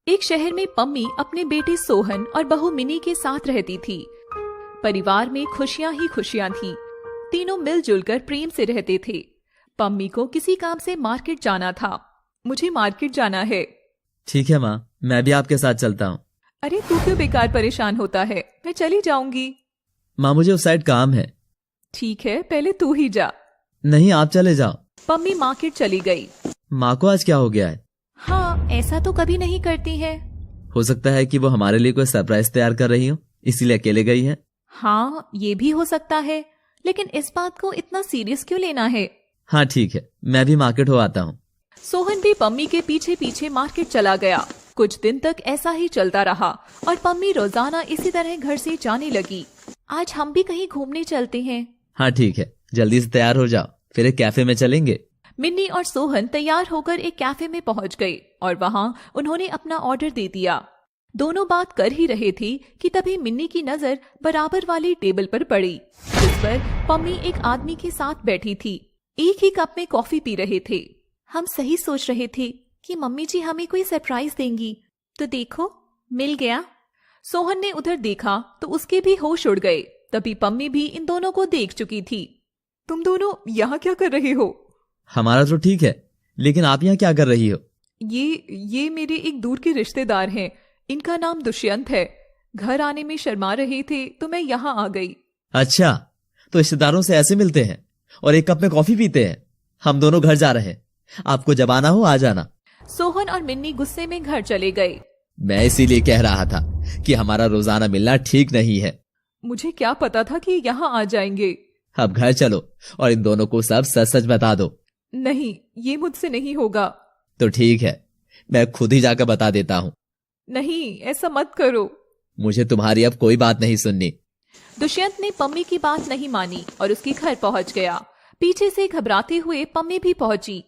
एक शहर में पम्मी अपने बेटे सोहन और बहू मिनी के साथ रहती थी। परिवार में खुशियां ही खुशियां थी। तीनों मिलजुल कर प्रेम से रहते थे। पम्मी को किसी काम से मार्केट जाना था। मुझे मार्केट जाना है। ठीक है माँ, मैं भी आपके साथ चलता हूँ। अरे तू क्यों बेकार परेशान होता है, मैं चली जाऊंगी। माँ मुझे उस साइड काम है। ठीक है, पहले तू ही जा। नहीं, आप चले जाओ। पम्मी मार्केट चली गई। माँ को आज क्या हो गया है? हाँ, ऐसा तो कभी नहीं करती है। हो सकता है कि वो हमारे लिए कोई सरप्राइज तैयार कर रही हो, इसीलिए अकेले गई है। हाँ, ये भी हो सकता है, लेकिन इस बात को इतना सीरियस क्यों लेना है? हाँ ठीक है, मैं भी मार्केट हो आता हूँ। सोहन भी पम्मी के पीछे पीछे मार्केट चला गया। कुछ दिन तक ऐसा ही चलता रहा और पम्मी रोजाना इसी तरह घर से जाने लगी। आज हम भी कहीं घूमने चलते हैं। हाँ ठीक है, जल्दी से तैयार हो जाओ, फिर एक कैफे में चलेंगे। मिन्नी और सोहन तैयार होकर एक कैफे में पहुंच गए और वहां उन्होंने अपना ऑर्डर दे दिया। दोनों बात कर ही रहे थे कि तभी मिन्नी की नजर बराबर वाली टेबल पर पड़ी, जिस पर पम्मी एक आदमी के साथ बैठी थी। एक ही कप में कॉफी पी रहे थे। हम सही सोच रहे थे कि मम्मी जी हमें कोई सरप्राइज देंगी, तो देखो मिल गया। सोहन ने उधर देखा तो उसके भी होश उड़ गए। तभी पम्मी भी इन दोनों को देख चुकी थी। तुम दोनों यहाँ क्या कर रहे हो? हमारा तो ठीक है, लेकिन आप यहाँ क्या कर रही हो? ये मेरे एक दूर के रिश्तेदार हैं। इनका नाम दुष्यंत है। घर आने में शर्मा रहे थे तो मैं यहाँ आ गई। अच्छा, तो रिश्तेदारों से ऐसे मिलते हैं और एक कप में कॉफी पीते हैं। हम दोनों घर जा रहे हैं, आपको जब आना हो आ जाना। सोहन और मिन्नी गुस्से में घर चले गए। मैं इसीलिए कह रहा था कि हमारा रोजाना मिलना ठीक नहीं है। मुझे क्या पता था कि यहाँ आ जाएंगे। अब घर चलो और इन दोनों को सब सच सच बता दो। नहीं, ये मुझसे नहीं होगा। तो ठीक है, मैं खुद ही जाकर बता देता हूँ। नहीं, ऐसा मत करो। मुझे तुम्हारी अब कोई बात नहीं सुननी। दुष्यंत ने पम्मी की बात नहीं मानी और उसके घर पहुंच गया। पीछे से घबराते हुए पम्मी भी पहुंची।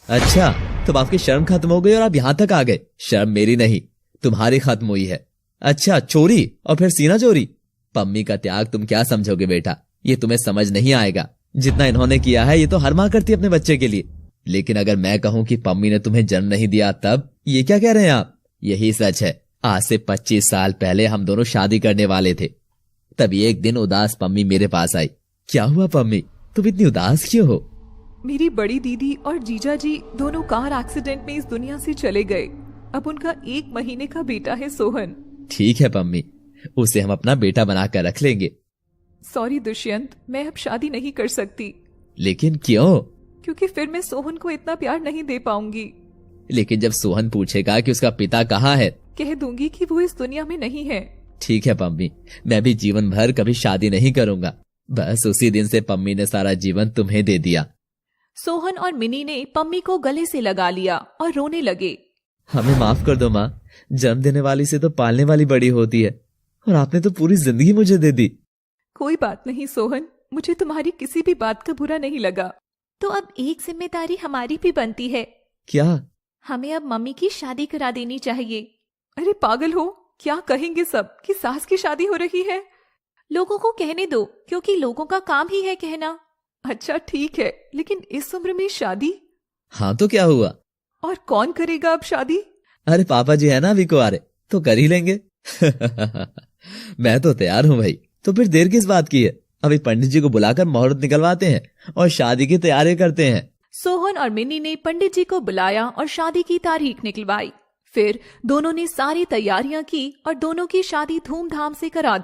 अच्छा, तो आपकी शर्म खत्म हो गई और आप यहाँ तक आ गए। शर्म मेरी नहीं, तुम्हारी खत्म हुई है। अच्छा, चोरी और फिर सीना चोरी। पम्मी का त्याग तुम क्या समझोगे बेटा, ये तुम्हें समझ नहीं आएगा। जितना इन्होंने किया है ये तो हर माँ करती है अपने बच्चे के लिए। लेकिन अगर मैं कहूँ कि पम्मी ने तुम्हें जन्म नहीं दिया, तब ये क्या कह रहे हैं आप? यही सच है। आज से 25 साल पहले हम दोनों शादी करने वाले थे। तभी एक दिन उदास पम्मी मेरे पास आई। क्या हुआ पम्मी, तुम इतनी उदास क्यों हो? मेरी बड़ी दीदी और जीजा जी दोनों कार एक्सीडेंट में इस दुनिया से चले गए। अब उनका 1 महीने का बेटा है सोहन। ठीक है पम्मी, उसे हम अपना बेटा बनाकर रख लेंगे। सॉरी दुष्यंत, मैं अब शादी नहीं कर सकती। लेकिन क्यों? क्योंकि फिर मैं सोहन को इतना प्यार नहीं दे पाऊंगी। लेकिन जब सोहन पूछेगा कि उसका पिता कहाँ है, कह दूंगी कि वो इस दुनिया में नहीं है। ठीक है पम्मी, मैं भी जीवन भर कभी शादी नहीं करूंगा। बस उसी दिन से पम्मी ने सारा जीवन तुम्हें दे दिया। सोहन और मिनी ने पम्मी को गले से लगा लिया और रोने लगे। हमें माफ कर दो माँ, जन्म देने वाली से तो पालने वाली बड़ी होती है, और आपने तो पूरी जिंदगी मुझे दे दी। कोई बात नहीं सोहन, मुझे तुम्हारी किसी भी बात का बुरा नहीं लगा। तो अब एक जिम्मेदारी हमारी भी बनती है। क्या? हमें अब मम्मी की शादी करा देनी चाहिए। अरे पागल हो, क्या कहेंगे सब कि सास की शादी हो रही है? लोगों को कहने दो, क्योंकि लोगों का काम ही है कहना। अच्छा ठीक है, लेकिन इस उम्र में शादी? हाँ तो क्या हुआ? और कौन करेगा अब शादी? अरे पापा जी है ना अभी कुंवारे, तो कर ही लेंगे। मैं तो तैयार हूँ भाई, तो फिर देर किस बात की है? अभी पंडित जी को बुलाकर मुहूर्त निकलवाते हैं और शादी की तैयारी करते हैं। सोहन और मिनी ने पंडित जी को बुलाया और शादी की तारीख निकलवाई। फिर दोनों ने सारी तैयारियां की और दोनों की शादी धूमधाम से करा दी।